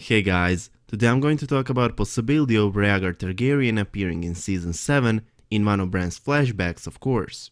Hey guys, today I'm going to talk about possibility of Rhaegar Targaryen appearing in Season 7 in one of Bran's flashbacks, of course.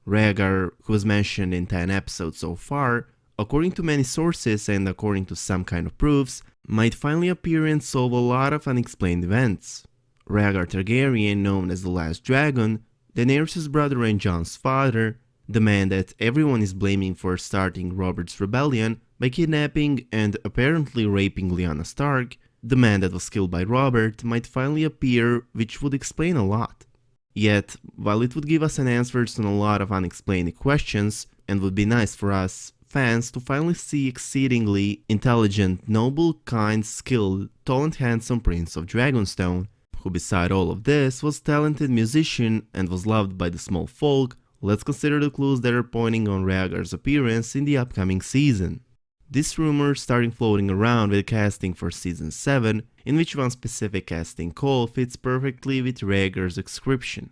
Rhaegar, who was mentioned in 10 episodes so far, according to many sources and according to some kind of proofs, might finally appear and solve a lot of unexplained events. Rhaegar Targaryen, known as the Last Dragon, Daenerys' brother and Jon's father, the man that everyone is blaming for starting Robert's rebellion by kidnapping and apparently raping Lyanna Stark, the man that was killed by Robert, might finally appear, which would explain a lot. Yet, while it would give us an answers on a lot of unexplained questions, and would be nice for us fans to finally see exceedingly intelligent, noble, kind, skilled, tall and handsome Prince of Dragonstone, who beside all of this was talented musician and was loved by the small folk, let's consider the clues that are pointing on Rhaegar's appearance in the upcoming season. This rumor starting floating around with casting for Season 7, in which one specific casting call fits perfectly with Rhaegar's description.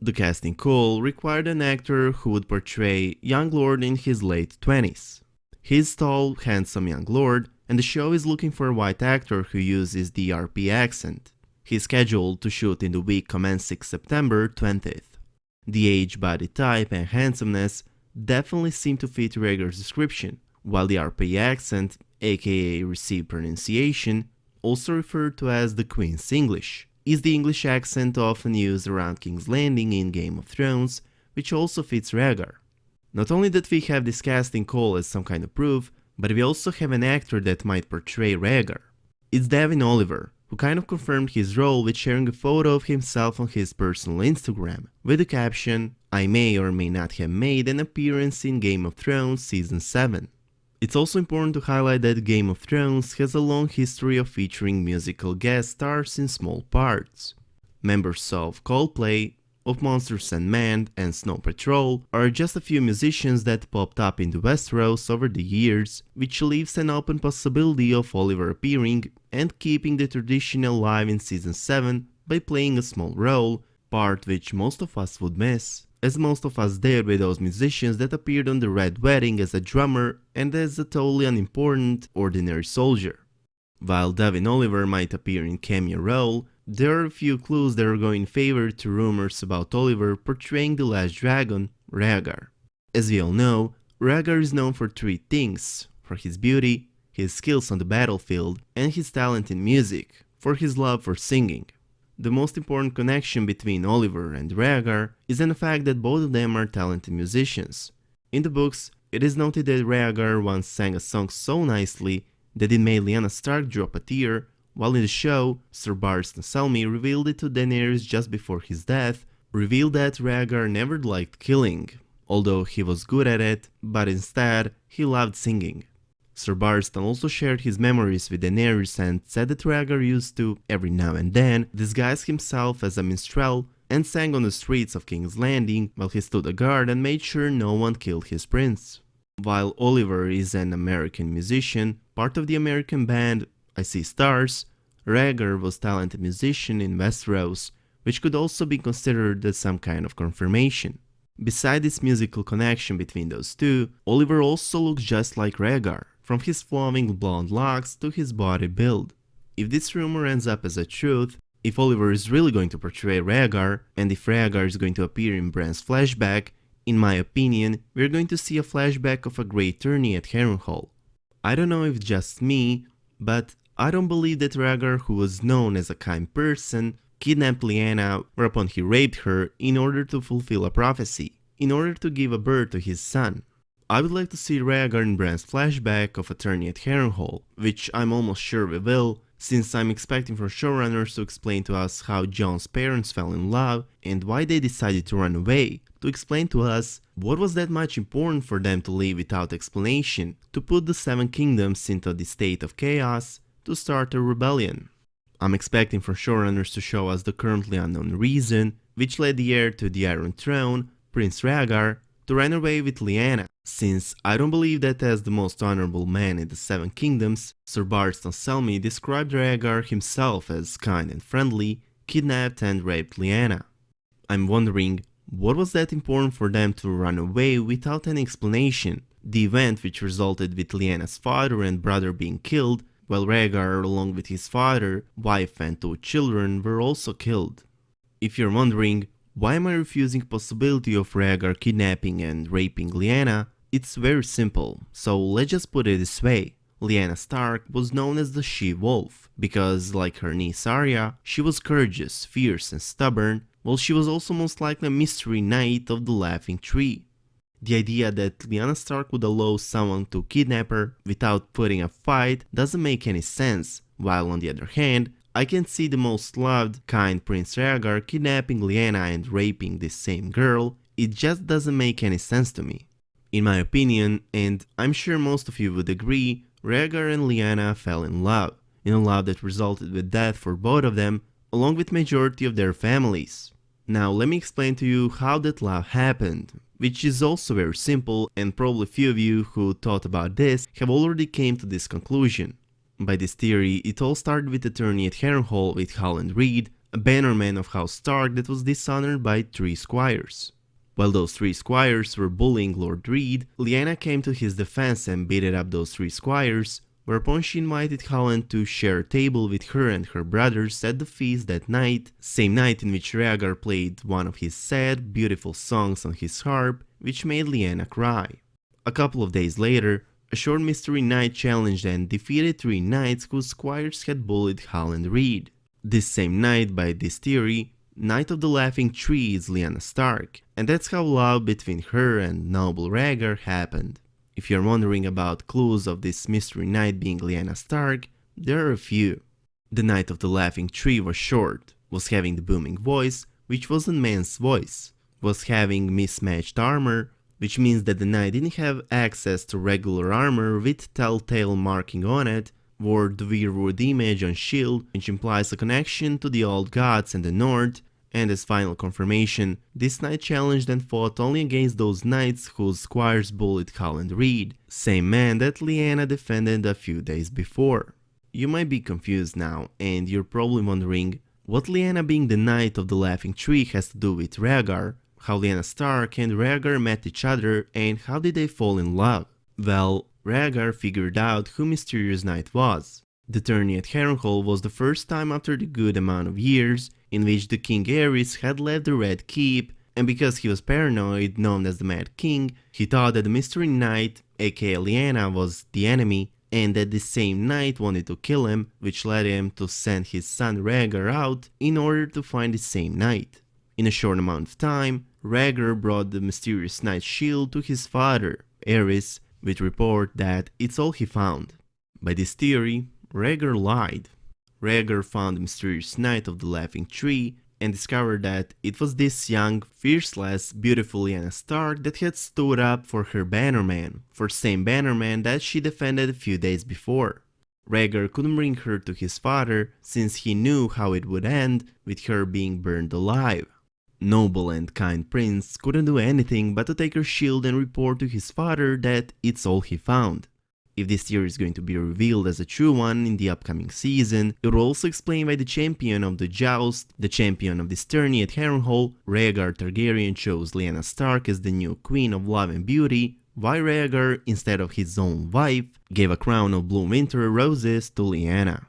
The casting call required an actor who would portray young lord in his late 20s. He's tall, handsome young lord, and the show is looking for a white actor who uses the RP accent. He's scheduled to shoot in the week commencing September 20th. The age, body type, and handsomeness definitely seem to fit Rhaegar's description, while the RP accent, aka received pronunciation, also referred to as the Queen's English, is the English accent often used around King's Landing in Game of Thrones, which also fits Rhaegar. Not only that we have this casting call as some kind of proof, but we also have an actor that might portray Rhaegar. It's Devin Oliver, who kind of confirmed his role with sharing a photo of himself on his personal Instagram, with the caption, "I may or may not have made an appearance in Game of Thrones Season 7. It's also important to highlight that Game of Thrones has a long history of featuring musical guest stars in small parts. Members of Coldplay, of Monsters and Men and Snow Patrol are just a few musicians that popped up in the Westeros over the years, which leaves an open possibility of Oliver appearing and keeping the tradition alive in Season 7 by playing a small role, part which most of us would miss, as most of us did with those musicians that appeared on the Red Wedding as a drummer and as a totally unimportant, ordinary soldier. While Devin Oliver might appear in cameo role, there are a few clues that are going in favor to rumors about Oliver portraying the Last Dragon, Rhaegar. As we all know, Rhaegar is known for three things: for his beauty, his skills on the battlefield, and his talent in music, for his love for singing. The most important connection between Oliver and Rhaegar is in the fact that both of them are talented musicians. In the books, it is noted that Rhaegar once sang a song so nicely that it made Lyanna Stark drop a tear, while in the show, Sir Barristan Selmy revealed it to Daenerys just before his death, revealed that Rhaegar never liked killing, although he was good at it, but instead, he loved singing. Sir Barristan also shared his memories with Daenerys and said that Rhaegar used to, every now and then, disguise himself as a minstrel and sang on the streets of King's Landing while he stood a guard and made sure no one killed his prince. While Oliver is an American musician, part of the American band I See Stars, Rhaegar was a talented musician in Westeros, which could also be considered as some kind of confirmation. Beside this musical connection between those two, Oliver also looks just like Rhaegar, from his flowing blonde locks to his body build. If this rumor ends up as a truth, if Oliver is really going to portray Rhaegar, and if Rhaegar is going to appear in Bran's flashback, in my opinion, we're going to see a flashback of a great tourney at Harrenhal. I don't know if it's just me, but I don't believe that Rhaegar, who was known as a kind person, kidnapped Lyanna whereupon he raped her in order to fulfill a prophecy, in order to give a birth to his son. I would like to see Rhaegar in Bran's flashback of a tourney at Harrenhal, which I'm almost sure we will, since I'm expecting from showrunners to explain to us how Jon's parents fell in love and why they decided to run away, to explain to us what was that much important for them to leave without explanation, to put the Seven Kingdoms into the state of chaos, to start a rebellion. I'm expecting from showrunners to show us the currently unknown reason which led the heir to the Iron Throne, Prince Rhaegar, to run away with Lyanna, since I don't believe that as the most honorable man in the Seven Kingdoms, Sir Barristan Selmy described Rhaegar himself as kind and friendly, kidnapped and raped Lyanna. I'm wondering, what was that important for them to run away without any explanation? The event which resulted with Lyanna's father and brother being killed while Rhaegar, along with his father, wife and 2 children, were also killed. If you're wondering, why am I refusing possibility of Rhaegar kidnapping and raping Lyanna, it's very simple, so let's just put it this way. Lyanna Stark was known as the She-Wolf, because like her niece Arya, she was courageous, fierce and stubborn, while she was also most likely a mystery knight of the Laughing Tree. The idea that Lyanna Stark would allow someone to kidnap her without putting a fight doesn't make any sense, while on the other hand, I can see the most loved, kind Prince Rhaegar kidnapping Lyanna and raping this same girl. It just doesn't make any sense to me. In my opinion, and I'm sure most of you would agree, Rhaegar and Lyanna fell in a love that resulted with death for both of them, along with majority of their families. Now let me explain to you how that love happened, which is also very simple, and probably few of you who thought about this have already came to this conclusion. By this theory, it all started with attorney at Harrenhal with Howland Reed, a bannerman of House Stark that was dishonored by 3 squires. While those 3 squires were bullying Lord Reed, Lyanna came to his defense and beat up those 3 squires, whereupon she invited Howland to share a table with her and her brothers at the feast that night, same night in which Rhaegar played one of his sad, beautiful songs on his harp, which made Lyanna cry. A couple of days later, a short mystery knight challenged and defeated 3 knights whose squires had bullied Howland Reed. This same knight, by this theory, Knight of the Laughing Tree, is Lyanna Stark, and that's how love between her and noble Rhaegar happened. If you're wondering about clues of this mystery knight being Lyanna Stark, there are a few. The Knight of the Laughing Tree was short, was having the booming voice, which was a man's voice, was having mismatched armor, which means that the knight didn't have access to regular armor with telltale marking on it, wore the weirwood image on shield, which implies a connection to the old gods and the north, and as final confirmation, this knight challenged and fought only against those knights whose squires bullied Howland Reed, same man that Lyanna defended a few days before. You might be confused now, and you're probably wondering what Lyanna being the Knight of the Laughing Tree has to do with Rhaegar, how Lyanna Stark and Rhaegar met each other, and how did they fall in love? Well, Rhaegar figured out who Mysterious Knight was. The tourney at Harrenhal was the first time after the good amount of years in which the King Aerys had left the Red Keep, and because he was paranoid, known as the Mad King, he thought that the Mystery Knight, aka Lyanna, was the enemy, and that the same knight wanted to kill him, which led him to send his son Rhaegar out in order to find the same knight. In a short amount of time, Rhaegar brought the Mysterious Knight's shield to his father, Aerys, with report that it's all he found. By this theory, Rhaegar lied. Rhaegar found the Mysterious Knight of the Laughing Tree and discovered that it was this young, fierceless, beautiful Lyanna Stark that had stood up for her bannerman, for same bannerman that she defended a few days before. Rhaegar couldn't bring her to his father since he knew how it would end with her being burned alive. Noble and kind prince couldn't do anything but to take her shield and report to his father that it's all he found. If this theory is going to be revealed as a true one in the upcoming season, it will also explain why the champion of the joust, the champion of this tourney at Harrenhal, Rhaegar Targaryen, chose Lyanna Stark as the new queen of love and beauty, why Rhaegar, instead of his own wife, gave a crown of blue winter roses to Lyanna.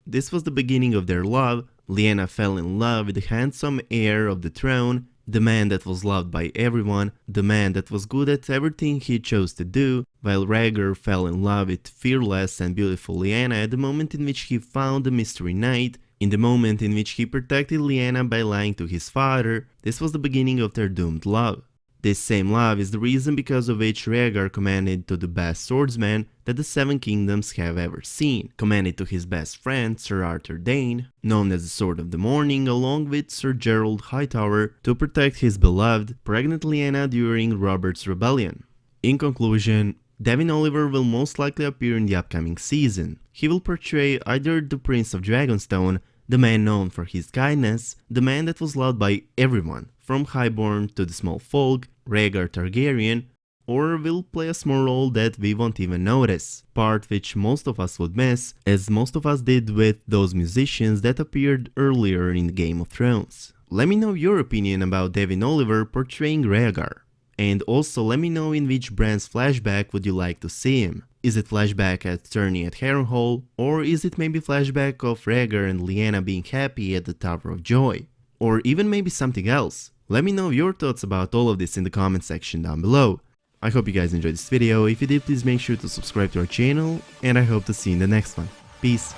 This was the beginning of their love. Lyanna fell in love with the handsome heir of the throne, the man that was loved by everyone, the man that was good at everything he chose to do, while Rhaegar fell in love with fearless and beautiful Lyanna at the moment in which he found the Mystery Knight, in the moment in which he protected Lyanna by lying to his father. This was the beginning of their doomed love. This same love is the reason because of which Rhaegar commanded to the best swordsman that the Seven Kingdoms have ever seen, commanded to his best friend Sir Arthur Dayne, known as the Sword of the Morning, along with Sir Gerald Hightower, to protect his beloved, pregnant Lyanna during Robert's rebellion. In conclusion, Devin Oliver will most likely appear in the upcoming season. He will portray either the Prince of Dragonstone, the man known for his kindness, the man that was loved by everyone, from highborn to the small folk, Rhaegar Targaryen, or will play a small role that we won't even notice, part which most of us would miss, as most of us did with those musicians that appeared earlier in Game of Thrones. Let me know your opinion about Devin Oliver portraying Rhaegar. And also let me know in which Bran's flashback would you like to see him. Is it flashback at Tourney at Harrenhal, or is it maybe flashback of Rhaegar and Lyanna being happy at the Tower of Joy? Or even maybe something else? Let me know your thoughts about all of this in the comment section down below. I hope you guys enjoyed this video. If you did, please make sure to subscribe to our channel, and I hope to see you in the next one. Peace.